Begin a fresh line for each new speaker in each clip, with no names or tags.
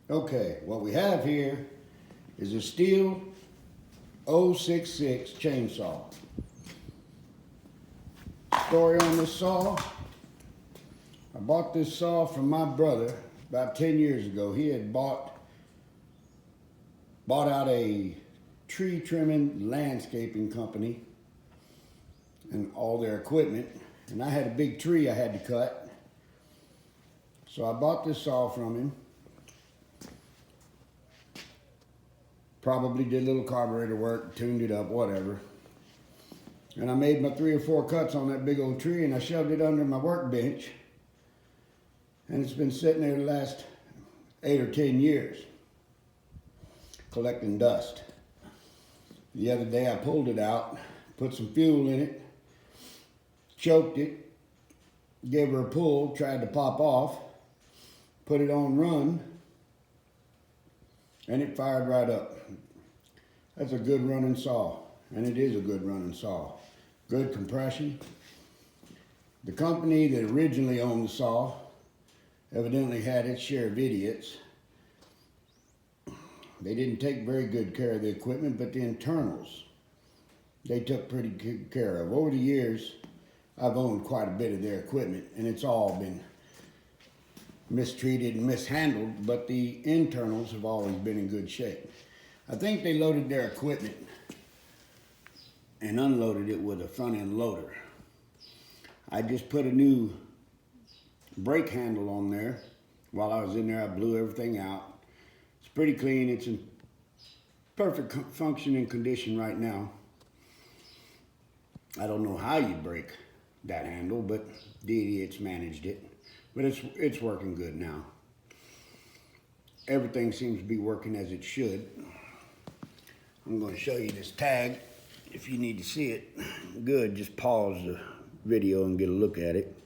Okay, what we have here is a Stihl 066 chainsaw. Story on this saw. I bought this saw from my brother about 10 years ago. He had bought out a tree trimming landscaping company and all their equipment. And I had a big tree I had to cut. So I bought this saw from him. Probably did a little carburetor work, tuned it up, whatever. And I made my 3 or 4 cuts on that big old tree and I shoved it under my workbench. And it's been sitting there the last 8 or 10 years, collecting dust. The other day I pulled it out, put some fuel in it, choked it, gave her a pull, tried to pop off, put it on run, and it fired right up. That's a good running saw, and it is a good running saw. Good compression. The company that originally owned the saw evidently had its share of idiots. They didn't take very good care of the equipment, but the internals they took pretty good care of. Over the years, I've owned quite a bit of their equipment, and it's all been mistreated and mishandled, but the internals have always been in good shape. I think they loaded their equipment and unloaded it with a front end loader. I just put a new brake handle on there. While I was in there, I blew everything out. It's pretty clean. It's in perfect functioning condition right now. I don't know how you break that handle, but the idiots managed it. But it's working good now. Everything seems to be working as it should. I'm going to show you this tag. If you need to see it, good, just pause the video and get a look at it.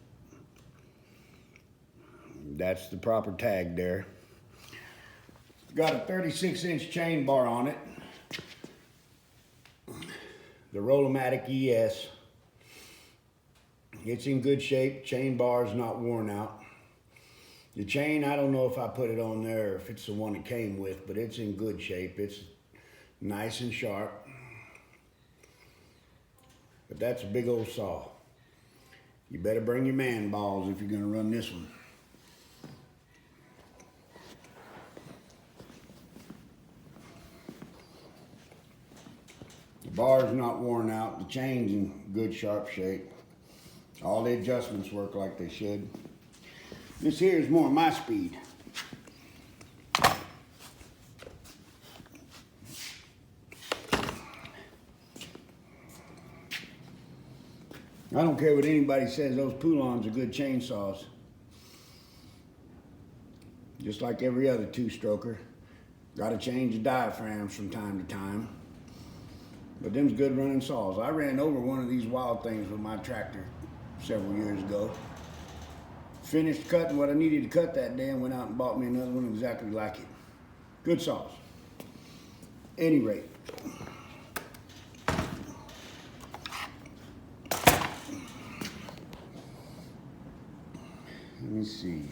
That's the proper tag there. It's got a 36-inch chain bar on it. The Rollomatic ES. It's in good shape. Chain bar is not worn out. The chain, I don't know if I put it on there or if it's the one it came with, but it's in good shape. It's nice and sharp. But that's a big old saw. You better bring your man balls if you're going to run this one. The bar's not worn out. The chain's in good sharp shape. All the adjustments work like they should. This here is more my speed. I don't care what anybody says, those Poulons are good chainsaws. Just like every other two-stroker. Got to change the diaphragms from time to time. But them's good running saws. I ran over one of these wild things with my tractor several years ago. Finished cutting what I needed to cut that day and went out and bought me another one exactly like it. Good saws. Any rate. Let me see.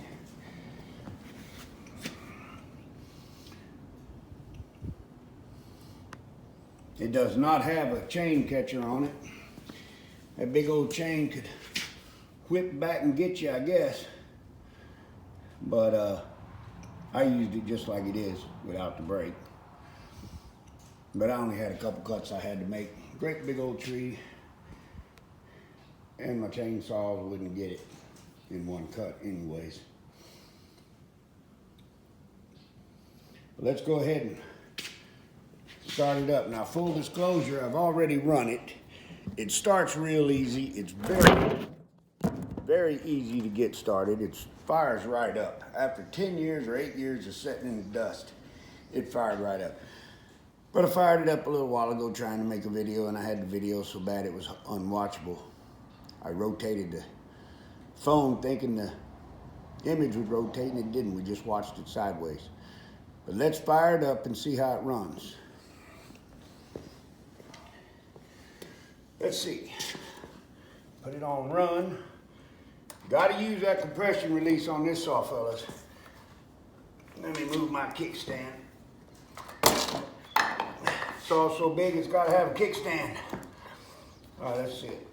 It does not have a chain catcher on it. That big old chain could whip back and get you, I guess. But I used it just like it is without the brake. But I only had a couple cuts I had to make. Great big old tree. And my chainsaws wouldn't get it in one cut anyways. But let's go ahead and start it up. Now, full disclosure, I've already run it. It starts real easy. It's very easy to get started. It fires right up. After 10 years or 8 years of sitting in the dust, it fired right up. But I fired it up a little while ago trying to make a video, and I had the video so bad it was unwatchable. I rotated the phone thinking the image would rotate, and it didn't. We just watched it sideways. But let's fire it up and see how it runs. Let's see. Put it on run. Got to use that compression release on this saw, fellas. Let me move my kickstand. Saw's so big it's got to have a kickstand. All right, let's see it.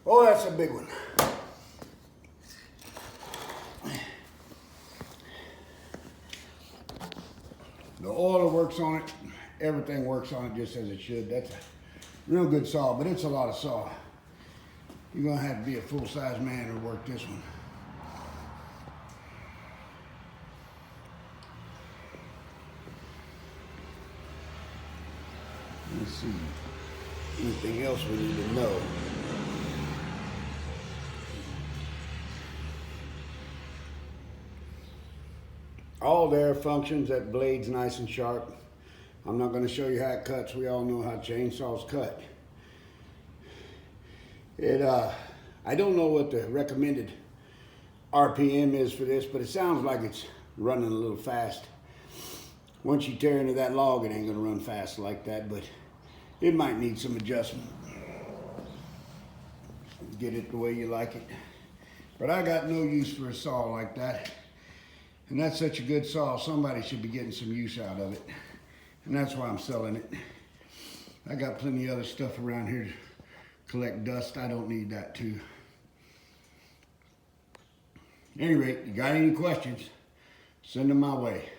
Oh, that's a big one. The oil works on it. Everything works on it just as it should. That's a real good saw, but it's a lot of saw. You're gonna have to be a full-size man to work this one. Let's see. Anything else we need to know? All there functions. That blade's nice and sharp. I'm not going to show you how it cuts. We all know how chainsaws cut. I don't know what the recommended RPM is for this, but it sounds like it's running a little fast. Once you tear into that log, it ain't going to run fast like that, but it might need some adjustment. Get it the way you like it. But I got no use for a saw like that. And that's such a good saw, somebody should be getting some use out of it. And that's why I'm selling it. I got plenty of other stuff around here to collect dust. I don't need that too. At any rate, you got any questions, send them my way.